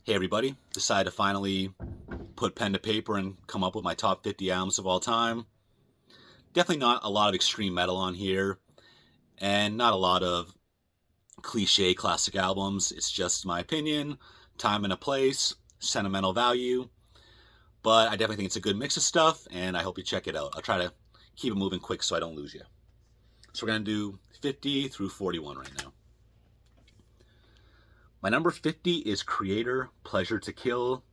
Hey everybody, decided to finally put pen to paper and come up with my top 50 albums of all time. Definitely not a lot of extreme metal on here, and not a lot of cliche classic albums. It's just my opinion, time and a place, sentimental value, but I definitely think it's a good mix of stuff, and I hope you check it out. I'll try to keep it moving quick so I don't lose you. So we're going to do 50 through 41 right now. My number 50 is Creator, Pleasure to Kill,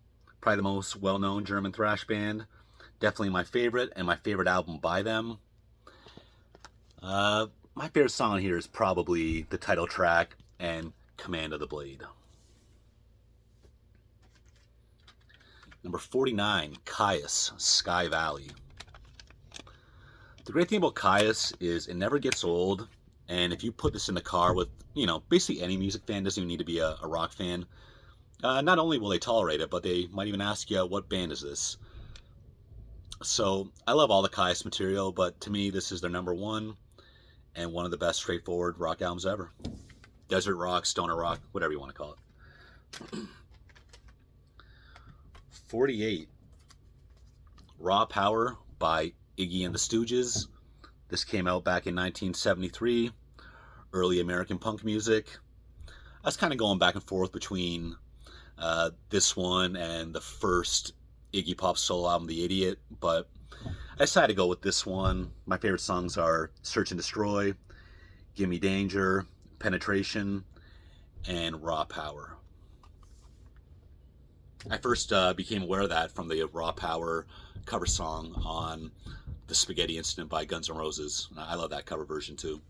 probably the most well-known German thrash band. Definitely my favorite, and my favorite album by them. My favorite song here is probably the title track and Command of the Blade. Number 49, Kyuss, Sky Valley. The great thing about Kyuss is it never gets old, and if you put this in the car with, basically any music fan, doesn't even need to be a rock fan, not only will they tolerate it, but they might even ask you, what band is this? So I love all the Kyuss material, but to me, this is their number one and one of the best straightforward rock albums ever. Desert rock, stoner rock, whatever you want to call it. 48, Raw Power by Iggy and the Stooges. This came out back in 1973. Early American punk music. I was kind of going back and forth between this one and the first Iggy Pop solo album, The Idiot, but I decided to go with this one. My favorite songs are Search and Destroy, Gimme Danger, Penetration, and Raw Power. I first became aware of that from the Raw Power cover song on The Spaghetti Incident by Guns N' Roses. I love that cover version too.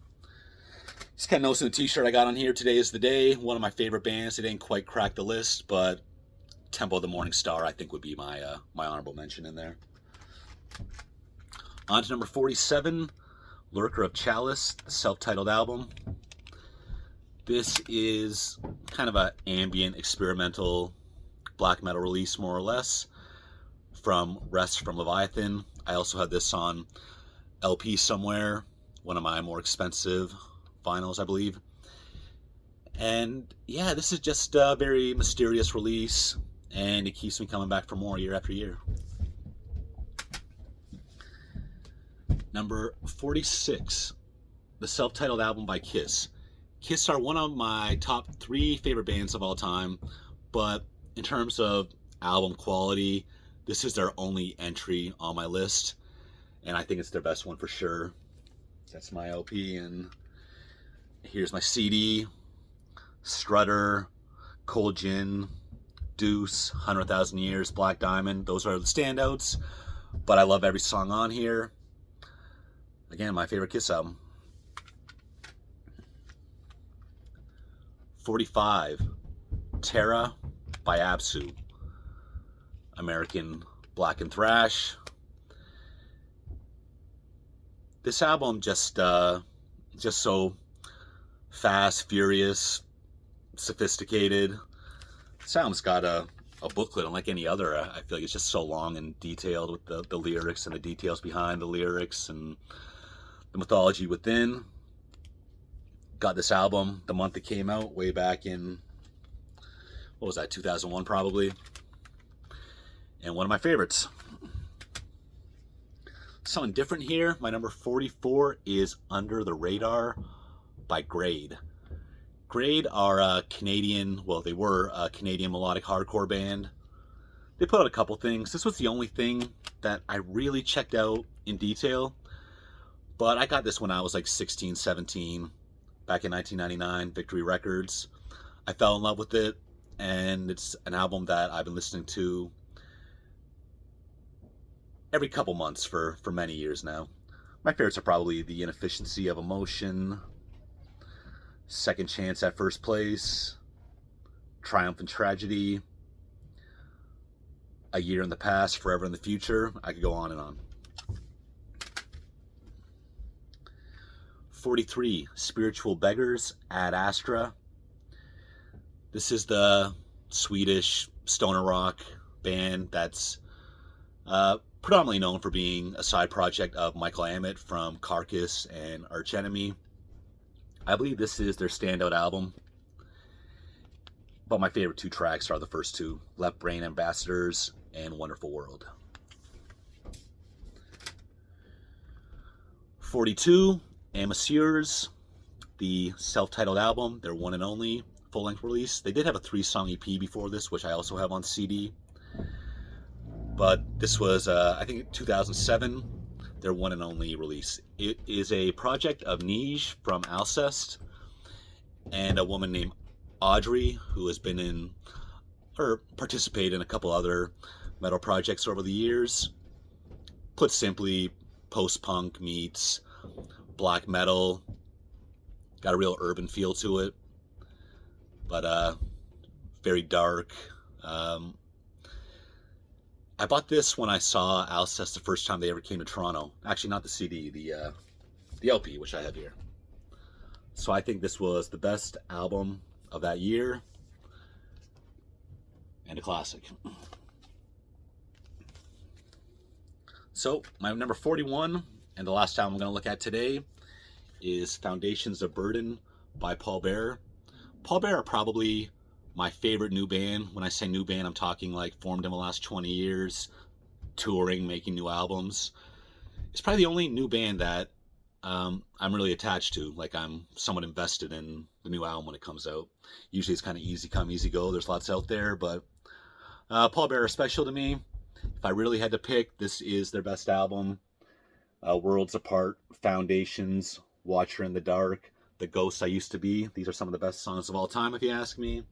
Just kind of noticing the t-shirt I got on here, Today is the Day, one of my favorite bands. They didn't quite crack the list, but Temple of the Morning Star I think would be my honorable mention in there. On to number 47, Lurker of Chalice, the self-titled album. This is kind of an ambient, experimental black metal release, more or less, from Rest from Leviathan. I also had this on LP somewhere, one of my more expensive vinyls, I believe. And yeah, this is just a very mysterious release, and it keeps me coming back for more year after year. Number 46, the self-titled album by Kiss. Kiss are one of my top 3 favorite bands of all time, but in terms of album quality, this is their only entry on my list, and I think it's their best one for sure. That's my LP, and here's my CD. Strutter, Cold Gin, Deuce, 100,000 Years, Black Diamond. Those are the standouts, but I love every song on here. Again, my favorite Kiss album. 45, Terra by Absu. American black and thrash. This album just so fast, furious, sophisticated. This album's got a booklet unlike any other. I feel like it's just so long and detailed with the lyrics and the details behind the lyrics and the mythology within. Got this album the month it came out, way back in, what was that, 2001 probably, and one of my favorites. Something different here. My number 44 is Under the Radar by Grade. Grade are a Canadian, well, they were a Canadian melodic hardcore band. They put out a couple things. This was the only thing that I really checked out in detail, but I got this when I was like 16, 17, back in 1999, Victory Records. I fell in love with it, and it's an album that I've been listening to every couple months for many years now. My favorites are probably The Inefficiency of Emotion, Second Chance at First Place, Triumph and Tragedy, A Year in the Past, Forever in the Future. I could go on and on. 43, Spiritual Beggars, Ad Astra. This is the Swedish stoner rock band that's predominantly known for being a side project of Michael Amott from Carcass and Arch Enemy. I believe this is their standout album. But my favorite two tracks are the first two, Left Brain Ambassadors and Wonderful World. 42, Amateurs, the self-titled album, their one and only full-length release. They did have a 3-song EP before this, which I also have on CD. But this was, I think, 2007, their one and only release. It is a project of Nige from Alcest and a woman named Audrey, who has been in, or participated in a couple other metal projects over the years. Put simply, post-punk meets black metal. Got a real urban feel to it, but very dark. I bought this when I saw Alcest the first time they ever came to Toronto. Actually, not the CD, the LP, which I have here. So I think this was the best album of that year, and a classic. So my number 41, and the last album I'm going to look at today, is Foundations of Burden by Paul Bearer. Paul Bearer are probably my favorite new band. When I say new band, I'm talking like formed in the last 20 years, touring, making new albums. It's probably the only new band that I'm really attached to. Like, I'm somewhat invested in the new album when it comes out. Usually it's kind of easy come, easy go. There's lots out there, but Paul Bearer is special to me. If I really had to pick, this is their best album. Worlds Apart, Foundations, Watcher in the Dark, The Ghost I Used to Be. These are some of the best songs of all time, if you ask me.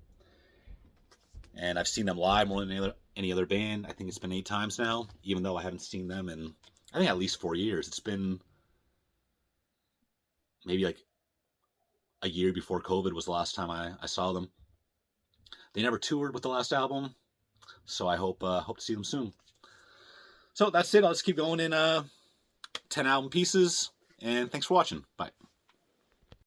And I've seen them live more than any other band. I think it's been 8 times now, even though I haven't seen them in, I think, at least 4 years. It's been maybe like a year before COVID was the last time I saw them. They never toured with the last album, so I hope to see them soon. So that's it. I'll just keep going in 10 album pieces, and thanks for watching. Bye.